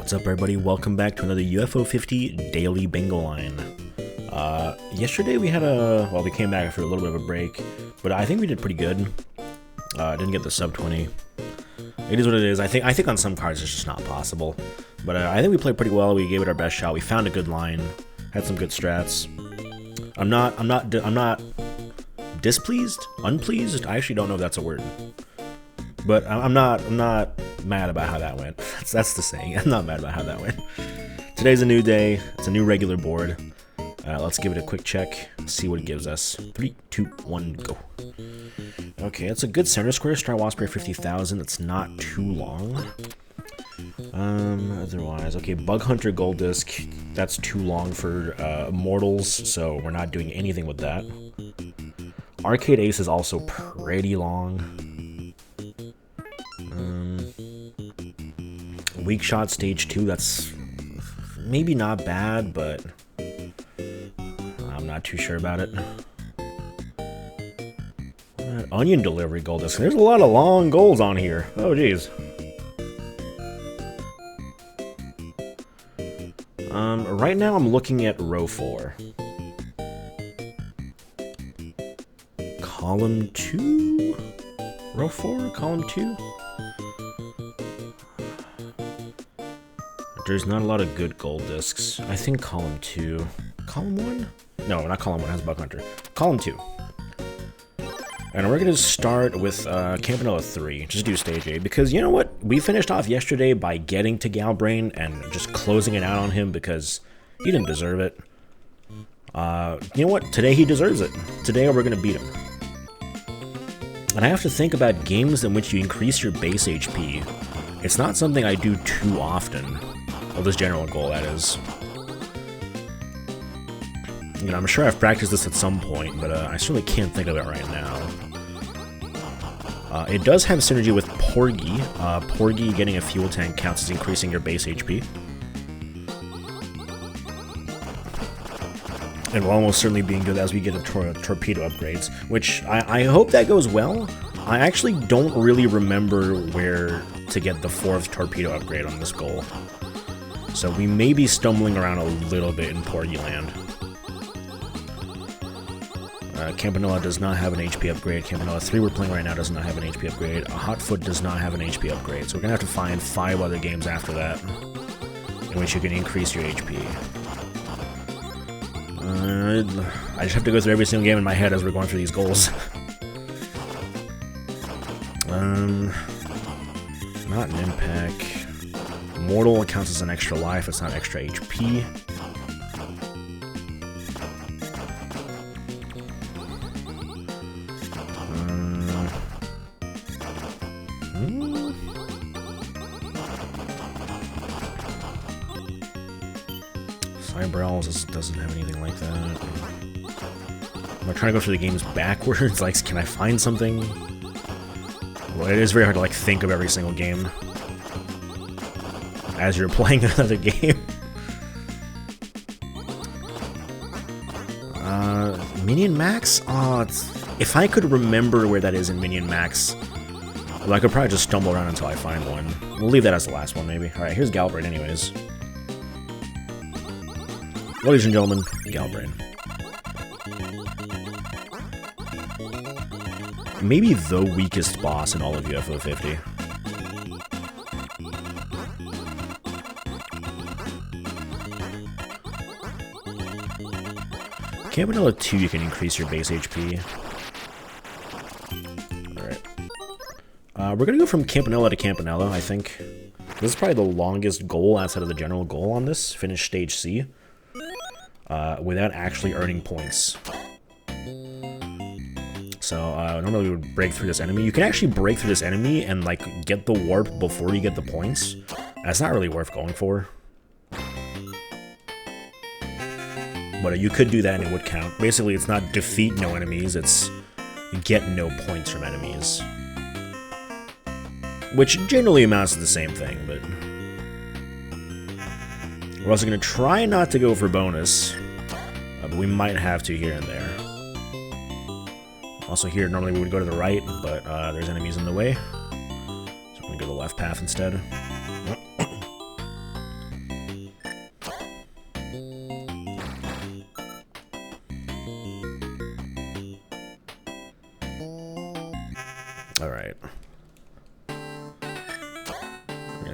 What's up, everybody? Welcome back to another UFO 50 daily bingo line. Yesterday we had we came back after a little bit of a break, but I think we did pretty good. Didn't get the sub 20. It is what it is. I think on some cards it's just not possible, but I think we played pretty well. We gave it our best shot. We found a good line, had some good strats. I'm not displeased, unpleased. I actually don't know if that's a word, but I'm not mad about how that went. That's the saying. I'm not mad about how that went. Today's a new day. It's a new regular board. Let's give it a quick check. See what it gives us. 3, 2, 1, go. Okay, that's a good center square. Star Wasp 50,000. It's not too long. Otherwise, okay, Bug Hunter Gold Disc. That's too long for mortals, so we're not doing anything with that. Arcade Ace is also pretty long. Weak Shot Stage 2, that's maybe not bad, but I'm not too sure about it. Onion Delivery Gold Disc. There's a lot of long goals on here. Oh, geez. Right now I'm looking at row 4. Column 2? Row 4? Column 2? There's not a lot of good gold discs. I think column 2. Column 1? No, not column 1, has Bug Hunter. Column 2. And we're going to start with Campanella 3. Just do stage 8. Because you know what? We finished off yesterday by getting to Galbrain and just closing it out on him because he didn't deserve it. You know what? Today he deserves it. Today we're going to beat him. And I have to think about games in which you increase your base HP. It's not something I do too often. Of this general goal, that is. You know, I'm sure I've practiced this at some point, but I certainly can't think of it right now. It does have synergy with Porgy. Porgy getting a fuel tank counts as increasing your base HP. And will almost certainly being good as we get a torpedo upgrades, which I hope that goes well. I actually don't really remember where to get the 4th torpedo upgrade on this goal. So we may be stumbling around a little bit in Porgy Land. Campanella does not have an HP upgrade. Campanella 3 we're playing right now does not have an HP upgrade. Hotfoot does not have an HP upgrade. So we're going to have to find 5 other games after that in which you can increase your HP. I just have to go through every single game in my head as we're going through these goals. Not an impact. Mortal counts as an extra life, it's not extra HP. Cyberowls doesn't have anything like that. I'm trying to go through the games backwards, like, can I find something? Well, it is very hard to, like, think of every single game as you're playing another game. Minion Max? If I could remember where that is in Minion Max, well, I could probably just stumble around until I find one. We'll leave that as the last one, maybe. Alright, here's Galbrain anyways. Ladies and gentlemen, Galbrain. Maybe the weakest boss in all of UFO 50. Campanella 2, you can increase your base HP. Alright. We're gonna go from Campanella to Campanella, I think. This is probably the longest goal outside of the general goal on this. Finish stage C. Without actually earning points. So, normally we would break through this enemy. You can actually break through this enemy and, like, get the warp before you get the points. That's not really worth going for. But you could do that and it would count. Basically, it's not defeat no enemies, it's get no points from enemies. Which generally amounts to the same thing, but... We're also going to try not to go for bonus, but we might have to here and there. Also here, normally we would go to the right, but there's enemies in the way. So we're going to go the left path instead.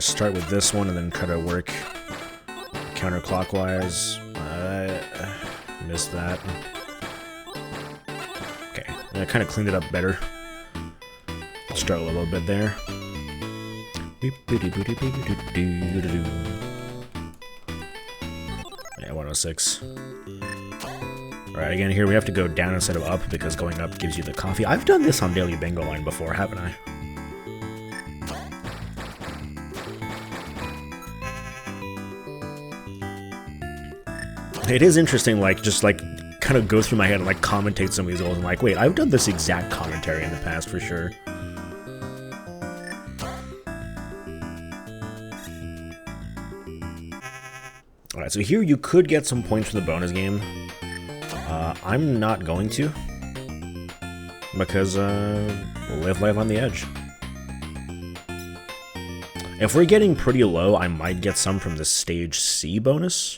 gonna start with this one and then try to work counterclockwise. Missed that. Okay, I kind of cleaned it up better. Start a little bit there. Yeah, 106. Alright, again, here we have to go down instead of up because going up gives you the coffee. I've done this on Daily Bingo Line before, haven't I? It is interesting, like, just, like, kind of go through my head and, like, commentate some of these goals. I'm like, wait, I've done this exact commentary in the past for sure. Alright, so here you could get some points from the bonus game. I'm not going to. Because, live life on the edge. If we're getting pretty low, I might get some from the Stage C bonus.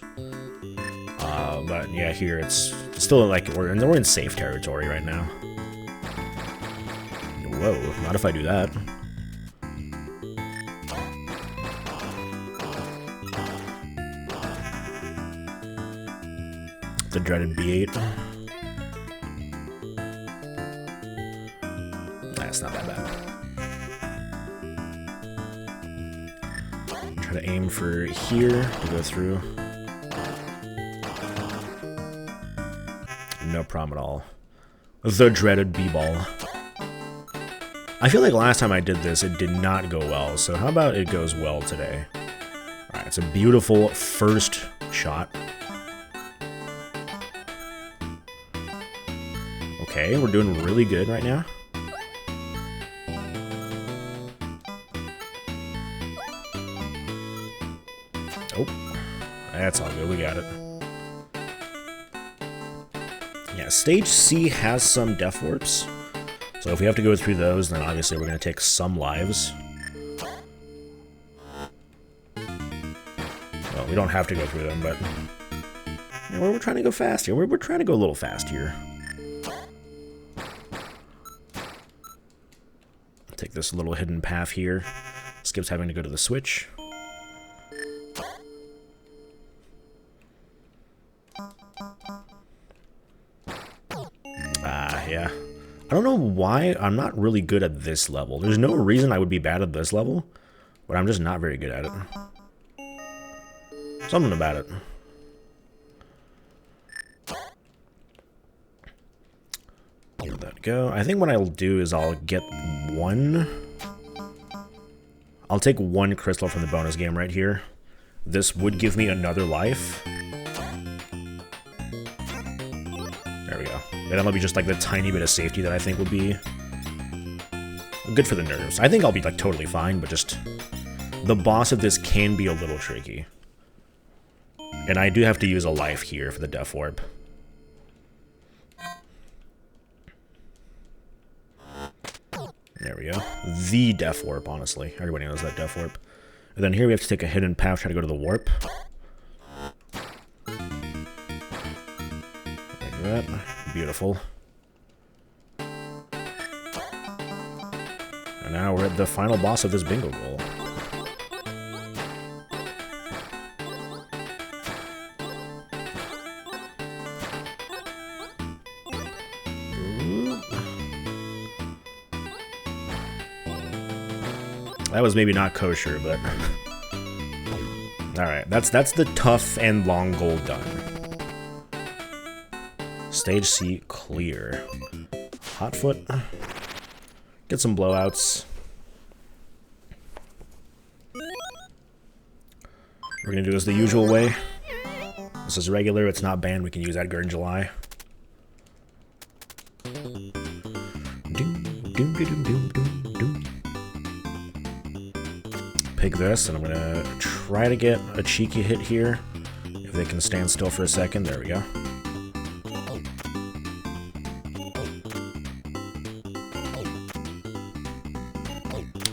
But yeah, here it's still like we're in safe territory right now. Whoa, not if I do that. The dreaded B8. That's not that bad. Try to aim for here to go through. No problem at all. The dreaded B-ball. I feel like last time I did this, it did not go well, so how about it goes well today? Alright, it's a beautiful first shot. Okay, we're doing really good right now. Oh, that's all good, we got it. Yeah, Stage C has some death warps, so if we have to go through those, then obviously we're going to take some lives. Well, we don't have to go through them, but you know, we're trying to go fast here. We're trying to go a little fast here. Take this little hidden path here. Skips having to go to the switch. Yeah. I don't know why I'm not really good at this level. There's no reason I would be bad at this level, but I'm just not very good at it. Something about it. Let that go. I think what I'll do is I'll get one. I'll take one crystal from the bonus game right here. This would give me another life. There we go. And that'll be just like the tiny bit of safety that I think would be good for the nerves. I think I'll be like totally fine, but just the boss of this can be a little tricky. And I do have to use a life here for the death warp. There we go. The death warp, honestly. Everybody knows that death warp. And then here we have to take a hidden path, try to go to the warp. Like that. Beautiful. And now we're at the final boss of this bingo goal. That was maybe not kosher, but alright, that's the tough and long goal done. Stage C clear. Hotfoot. Get some blowouts. We're gonna do this the usual way. This is regular, it's not banned, we can use Edgar in July. Pick this, and I'm gonna try to get a cheeky hit here. If they can stand still for a second, there we go.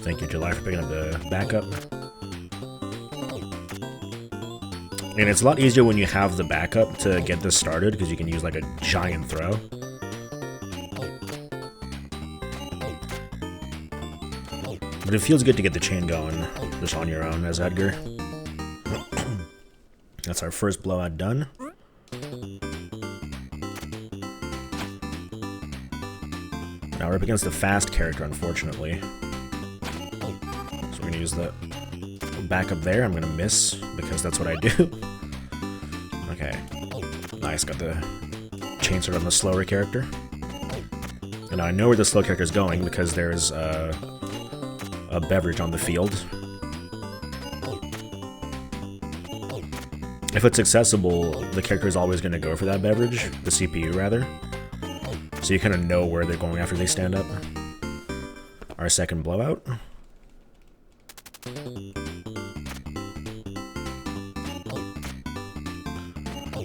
Thank you, July, for picking up the backup. And it's a lot easier when you have the backup to get this started, because you can use like a giant throw. But it feels good to get the chain going just on your own as Edgar. That's our first blowout done. Now we're up against a fast character, unfortunately. So we're gonna use the back up there. I'm gonna miss because that's what I do. Okay. Nice, got the chain sword on the slower character. And I know where the slow character is going because there's a beverage on the field. If it's accessible, the character is always going to go for that beverage, the CPU rather. So you kind of know where they're going after they stand up. Our second blowout.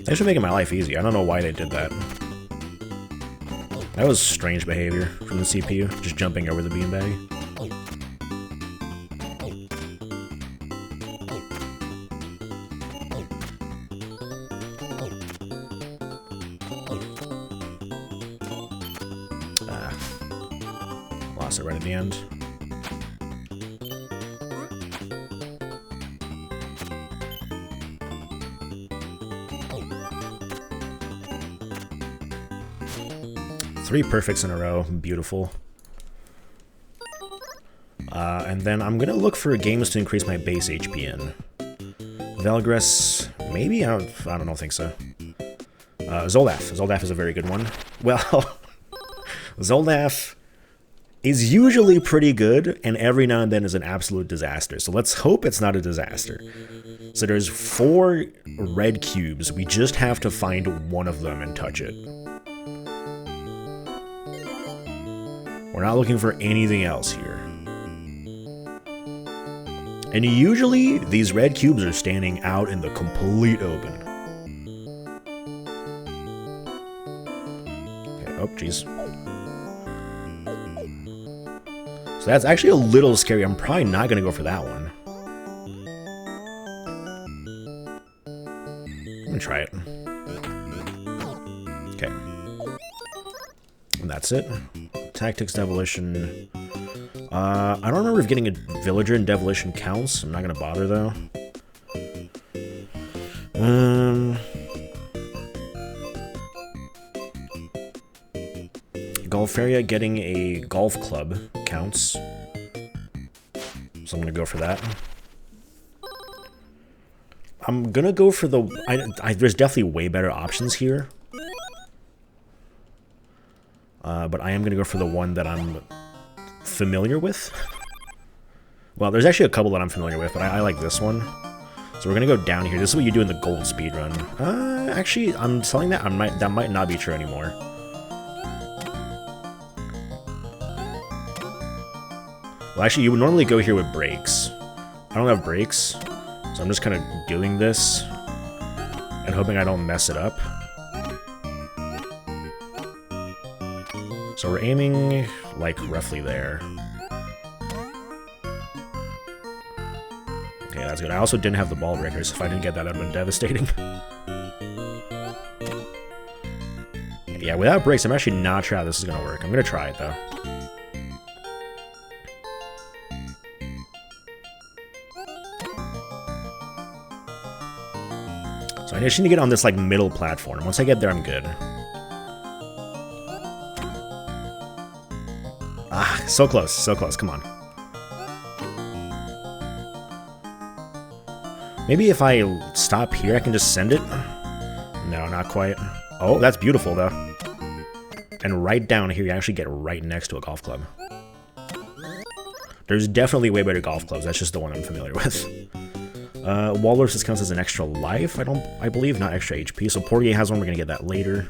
They should make my life easy. I don't know why they did that. That was strange behavior from the CPU, just jumping over the beanbag. Lost it right at the end. Three perfects in a row. Beautiful. And then I'm going to look for games to increase my base HP in. Velgress, maybe? I don't think so. Zoldaf. Zoldaf is a very good one. Well, Zoldaf is usually pretty good, and every now and then is an absolute disaster. So let's hope it's not a disaster. So there's 4 red cubes. We just have to find one of them and touch it. We're not looking for anything else here. And usually, these red cubes are standing out in the complete open. Okay, oh, jeez. So that's actually a little scary. I'm probably not going to go for that one. I'm going to try it. Okay. And that's it. Tactics, Devolution. I don't remember if getting a villager in Devolution counts. I'm not gonna bother though. Golfaria getting a golf club counts. So I'm gonna go for that. I'm gonna go for the... there's definitely way better options here. But I am going to go for the one that I'm familiar with. Well, there's actually a couple that I'm familiar with, but I like this one. So we're going to go down here. This is what you do in the gold speedrun. Actually, I'm telling that that might not be true anymore. Well, actually, you would normally go here with brakes. I don't have brakes, so I'm just kind of doing this and hoping I don't mess it up. So we're aiming, like, roughly there. Okay, that's good. I also didn't have the ball breakers. If I didn't get that, that would have been devastating. Yeah, without brakes, I'm actually not sure how this is going to work. I'm going to try it, though. So I just need to get on this, like, middle platform. Once I get there, I'm good. Ah, so close, come on. Maybe if I stop here, I can just send it? No, not quite. Oh, that's beautiful, though. And right down here, you actually get right next to a golf club. There's definitely way better golf clubs, that's just the one I'm familiar with. Walrus counts as an extra life, I believe, not extra HP. So Portier has one, we're gonna get that later.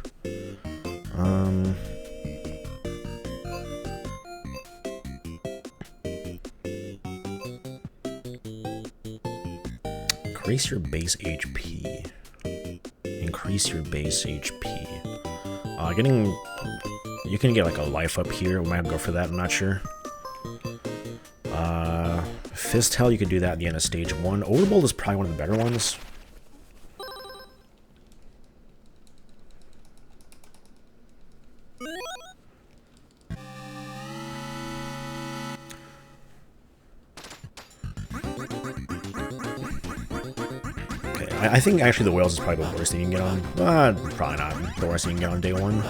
Increase your base HP. Increase your base HP. You can get like a life up here. We might have to go for that, I'm not sure. Fist Hell, you could do that at the end of stage 1. Overbolt is probably one of the better ones. I think actually the whales is probably the worst thing you can get on. Probably not the worst thing you can get on day 1.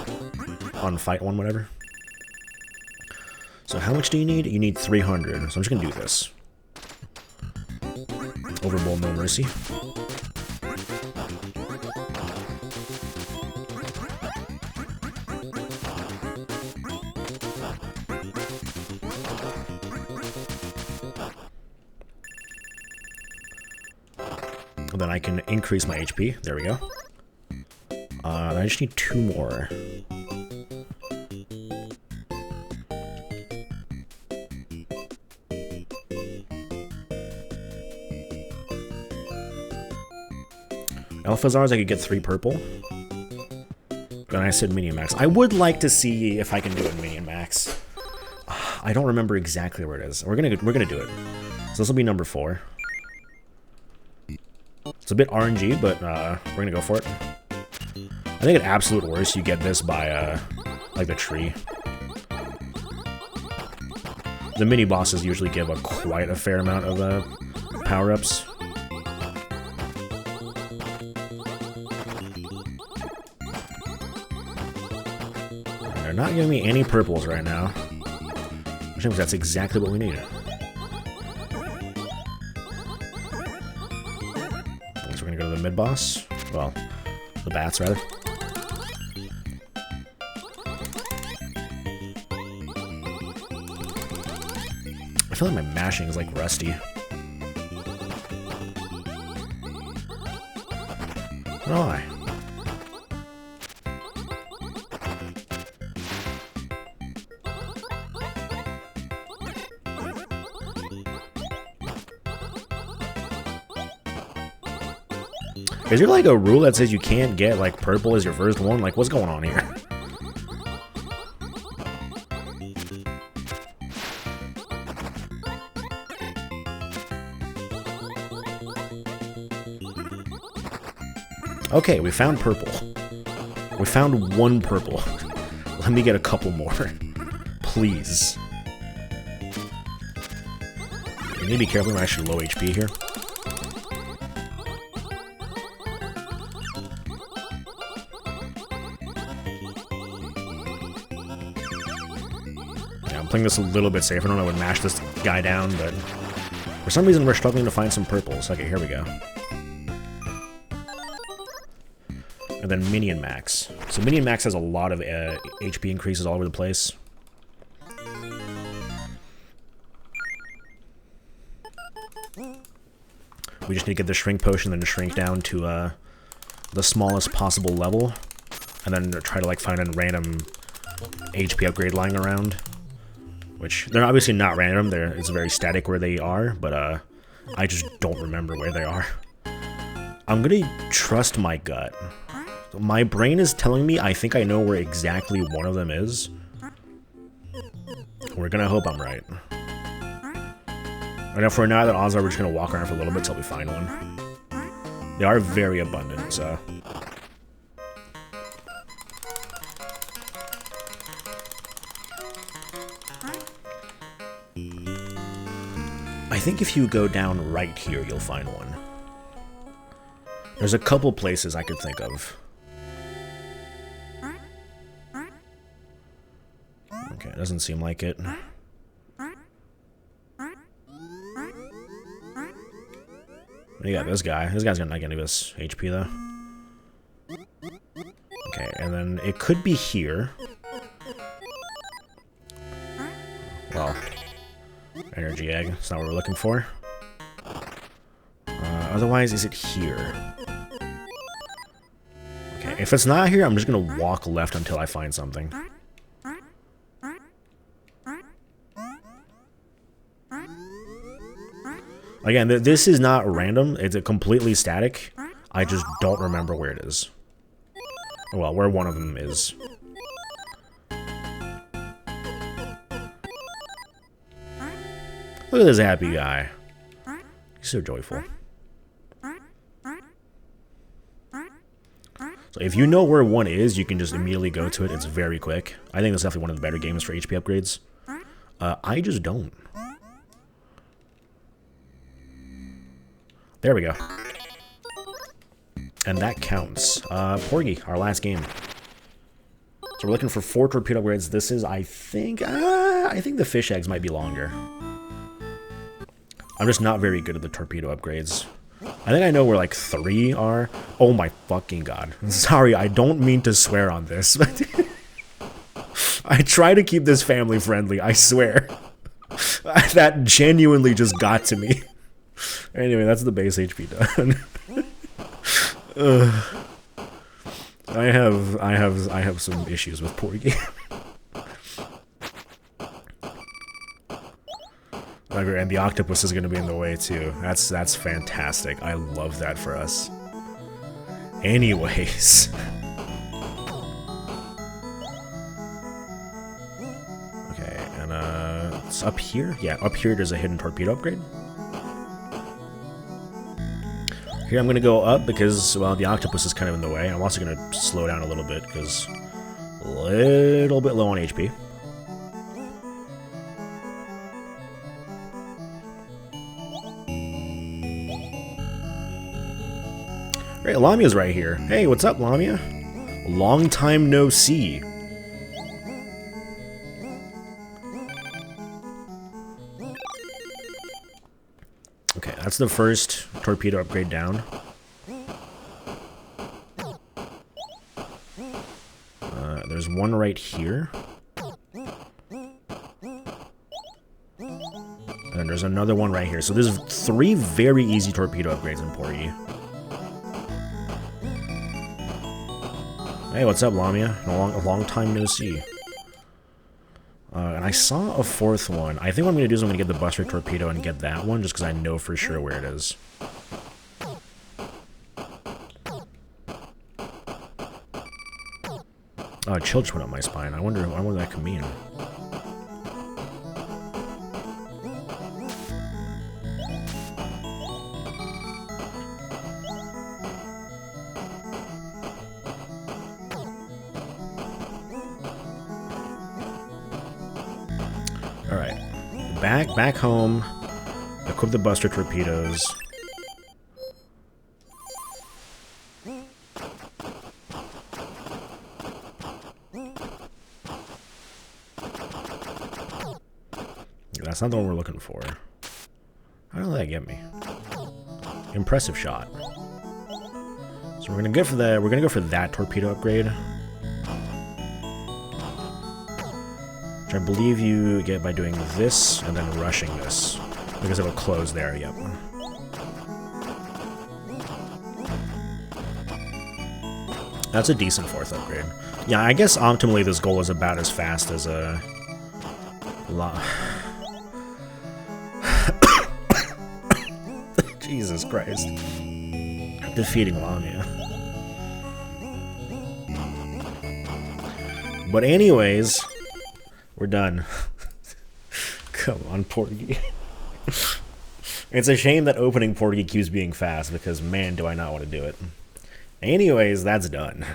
On fight 1, whatever. So how much do you need? You need 300. So I'm just gonna do this. Overbold, no mercy. And then I can increase my HP. There we go. I just need 2 more. Alphazars, I could get 3 purple. And I said Minion Max. I would like to see if I can do it in Minion Max. I don't remember exactly where it is. We're gonna do it. So this will be number 4. It's a bit RNG, but we're gonna go for it. I think at absolute worst, you get this by like the tree. The mini bosses usually give quite a fair amount of power-ups. They're not giving me any purples right now, which means that's exactly what we need. So we're gonna go to the mid-boss. Well, the bats, rather. I feel like my mashing is like rusty. Why? Is there like a rule that says you can't get like purple as your first one? Like, what's going on here? Okay, we found purple. We found 1 purple. Let me get a couple more. Please. You need to be careful, I'm actually low HP here. Yeah, I'm playing this a little bit safer. I don't know, I would mash this guy down, but for some reason we're struggling to find some purples. Okay, here we go. And then Minion Max. So Minion Max has a lot of HP increases all over the place. We just need to get the shrink potion, then to shrink down to the smallest possible level, and then try to like find a random HP upgrade lying around. Which they're obviously not random. It's very static where they are, but I just don't remember where they are. I'm gonna trust my gut. My brain is telling me I think I know where exactly one of them is. We're gonna hope I'm right. And if we're not, then odds are we're just gonna walk around for a little bit till we find one. They are very abundant, so. I think if you go down right here, you'll find one. There's a couple places I could think of. Okay, it doesn't seem like it. You got this guy. This guy's not gonna give us HP though. Okay, and then it could be here. Well, energy egg. That's not what we're looking for. Otherwise, is it here? Okay, if it's not here, I'm just gonna walk left until I find something. Again, this is not random. It's a completely static. I just don't remember where it is. Well, where one of them is. Look at this happy guy. He's so joyful. So if you know where one is, you can just immediately go to it. It's very quick. I think it's definitely one of the better games for HP upgrades. I just don't. There we go. And that counts. Porgy, our last game. So we're looking for 4 torpedo upgrades. This is, I think the fish eggs might be longer. I'm just not very good at the torpedo upgrades. I think I know where like 3 are. Oh my fucking god. Sorry, I don't mean to swear on this, but I try to keep this family friendly, I swear. That genuinely just got to me. Anyway, that's the base HP done. I have some issues with Porgy. And the octopus is going to be in the way too. That's fantastic. I love that for us. Anyways. Okay, and it's up here? Yeah, up here there's a hidden torpedo upgrade. Here I'm going to go up because, well, the octopus is kind of in the way. I'm also going to slow down a little bit because a little bit low on HP. Great, Lamia's right here. Hey, what's up, Lamia? Long time no see. Okay, that's the first torpedo upgrade down. There's one right here. And there's another one right here. So there's 3 very easy torpedo upgrades in Porgy. Hey, what's up, Lamia? A long time no see. And I saw a 4th one. I think what I'm going to do is I'm going to get the Buster Torpedo and get that one, just because I know for sure where it is. Oh, chill just went up my spine. I wonder what that could mean. Alright. Back home. Equip the Buster Torpedoes. That's not the one we're looking for. How did that get me? Impressive shot. So we're gonna go for that torpedo upgrade. Which I believe you get by doing this and then rushing this. Because it'll close there, yep. That's a decent 4th upgrade. Yeah, I guess optimally this goal is about as fast as a... Jesus Christ. Defeating Lamia. But anyways, we're done. Come on, Porgy. It's a shame that opening Porgy keeps being fast, because man, do I not want to do it. Anyways, that's done.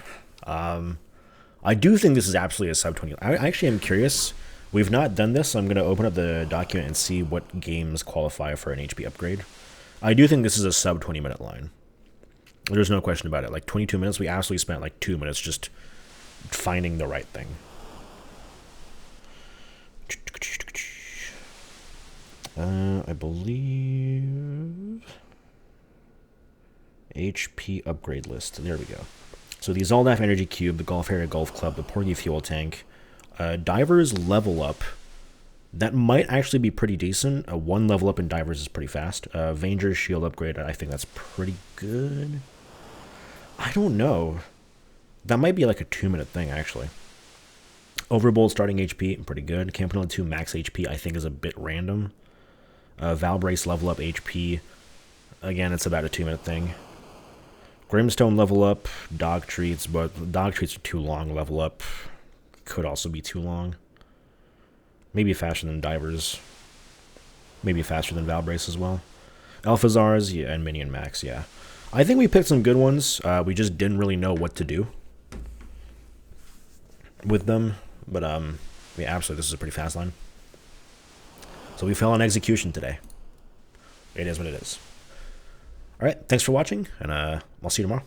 I do think this is absolutely a sub 20. I actually am curious. We've not done this, so I'm going to open up the document and see what games qualify for an HP upgrade. I do think this is a sub 20-minute line. There's no question about it. Like 22 minutes, we absolutely spent like 2 minutes just finding the right thing. I believe... HP upgrade list. There we go. So the Zoldaff Energy Cube, the Golf Area Golf Club, the Porgy Fuel Tank, Divers Level Up. That might actually be pretty decent. 1 level up in Divers is pretty fast. Vanger's Shield Upgrade, I think that's pretty good. I don't know. That might be like a 2-minute thing, actually. Overbold starting HP, pretty good. Campanella 2 max HP, I think is a bit random. Valbrace level up HP. Again, it's about a 2-minute thing. Grimstone level up, Dog Treats, but Dog Treats are too long. Level up could also be too long. Maybe faster than Divers. Maybe faster than Valbrace as well. Alphazars, yeah, and Minion Max, yeah. I think we picked some good ones. We just didn't really know what to do with them. But, yeah, absolutely, this is a pretty fast line. So we fell on execution today. It is what it is. Alright, thanks for watching, and I'll see you tomorrow.